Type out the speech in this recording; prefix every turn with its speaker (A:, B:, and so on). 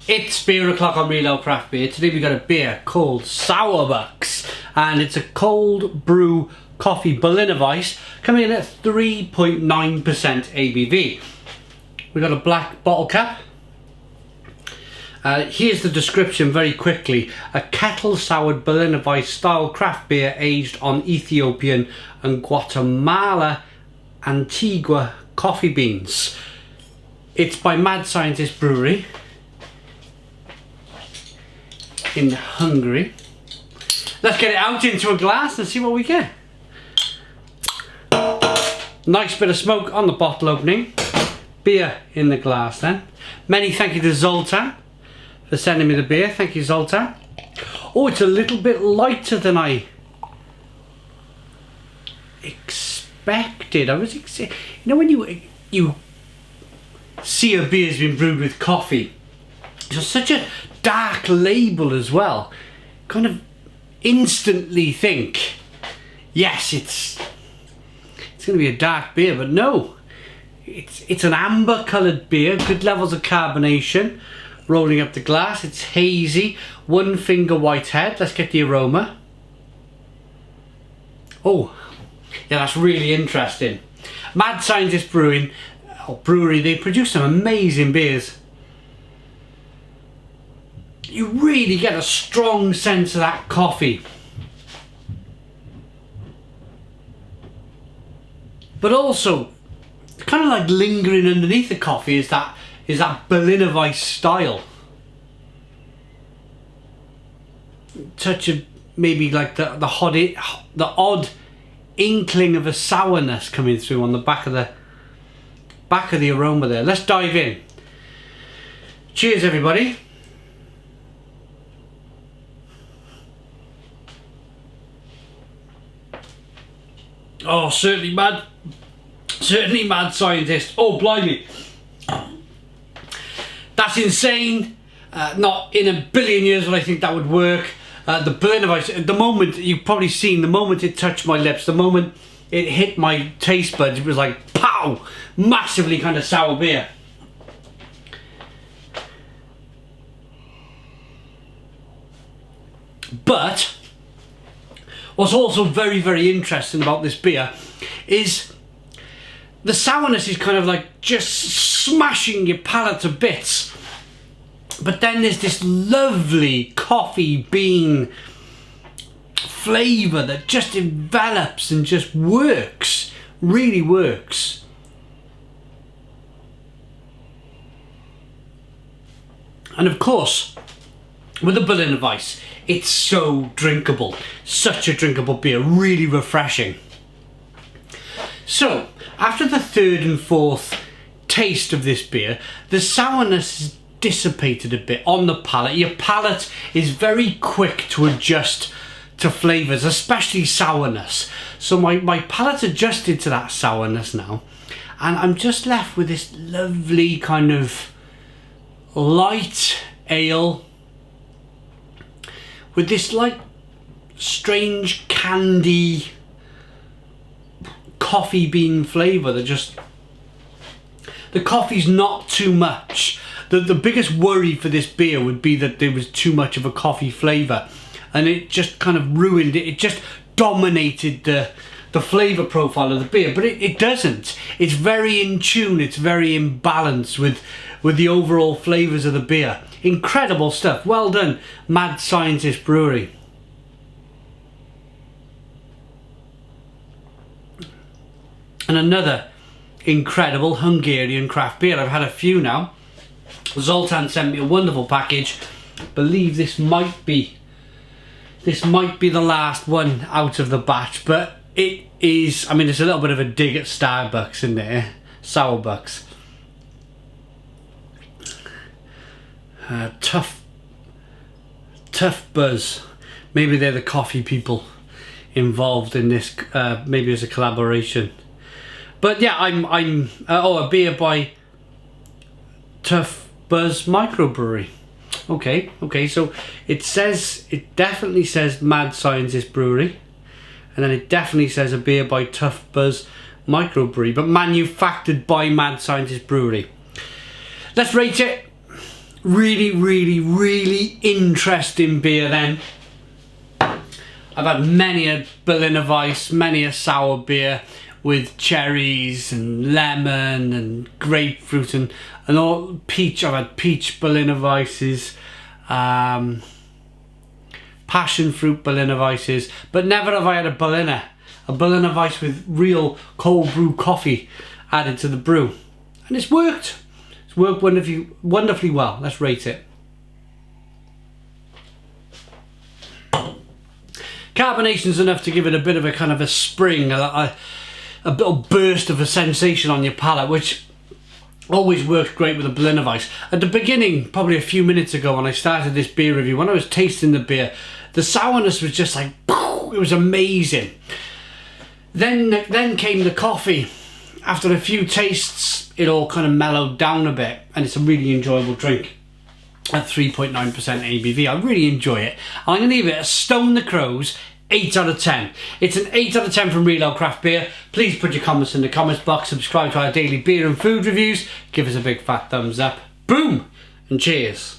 A: It's beer o'clock on Real Ale Craft Beer. Today we got a beer called Sourbucks, and it's a cold brew coffee Berliner Weisse coming in at 3.9% ABV. We got a black bottle cap. Here's the description very quickly. A kettle soured Berliner Weisse style craft beer aged on Ethiopian and Guatemala Antigua coffee beans. It's by Mad Scientist Brewery in Hungary. Let's get it out into a glass and see what we get. Nice bit of smoke on the bottle opening. Beer in the glass then. Many thank you to Zoltan for sending me the beer. Thank you, Zoltan. Oh, it's a little bit lighter than I expected. You know when you see a beer's been brewed with coffee, it's such a dark label as well. Kind of instantly think, yes, it's going to be a dark beer, but no, it's an amber coloured beer, good levels of carbonation. Rolling up the glass, it's hazy, one finger white head. Let's get the aroma. Oh, yeah, that's really interesting. Mad Scientist Brewery, they produce some amazing beers. You really get a strong sense of that coffee. But also, kind of like lingering underneath the coffee is that Berliner Weisse style. Touch of maybe like the odd inkling of a sourness coming through on the back of the aroma there. Let's dive in. Cheers, everybody. Oh, certainly Mad Scientist. Oh, blimey. That's insane. Not in a billion years would I think that would work. The Berliner Weisse, at the moment, you've probably seen, the moment it touched my lips, the moment it hit my taste buds, it was like, pow! Massively kind of sour beer. But what's also very, very interesting about this beer is the sourness is kind of like just smashing your palate to bits. But then there's this lovely coffee bean flavour that just envelops and just works, really works. And of course, with the Berliner Weisse, it's so drinkable. Such a drinkable beer, really refreshing. So, after the third and fourth taste of this beer, the sourness is dissipated a bit on the palate. Your palate is very quick to adjust to flavours, especially sourness. So my palate adjusted to that sourness now, and I'm just left with this lovely kind of light ale with this like strange candy coffee bean flavour that just, the coffee's not too much. The biggest worry for this beer would be that there was too much of a coffee flavour, and it just kind of ruined it. It just dominated the flavour profile of the beer, but it doesn't. It's very in tune, it's very in balance with the overall flavours of the beer. Incredible stuff. Well done, Mad Scientist Brewery. And another incredible Hungarian craft beer. I've had a few now. Zoltan sent me a wonderful package. I believe this might be the last one out of the batch, but it is, I mean, it's a little bit of a dig at Starbucks in there. Sourbucks. Tuffbuzz. Maybe they're the coffee people involved in this. Maybe it's a collaboration. But yeah, a beer by TuffBuzz Microbrewery. Okay, so it definitely says Mad Scientist Brewery, and then it definitely says a beer by TuffBuzz Microbrewery, but manufactured by Mad Scientist Brewery. Let's rate it. Really, really, really interesting beer then. I've had many a Berliner Weisse, many a sour beer with cherries and lemon and grapefruit and all peach. I've had peach Berliner Weisses, passion fruit Berliner Weisses, but never have I had a Berliner Weisse with real cold brew coffee added to the brew. And it's worked. It's worked wonderfully well. Let's rate it. Carbonation's enough to give it a bit of a kind of a spring, a little burst of a sensation on your palate, which always works great with a Berliner Weisse. At the beginning, probably a few minutes ago when I started this beer review, when I was tasting the beer, the sourness was just like, it was amazing. Then came the coffee. After a few tastes, it all kind of mellowed down a bit, and it's a really enjoyable drink. At 3.9% ABV, I really enjoy it. I'm going to give it a Stone the Crows 8 out of 10. It's an 8 out of 10 from Real Ale Craft Beer. Please put your comments in the comments box. Subscribe to our daily beer and food reviews. Give us a big fat thumbs up. Boom! And cheers.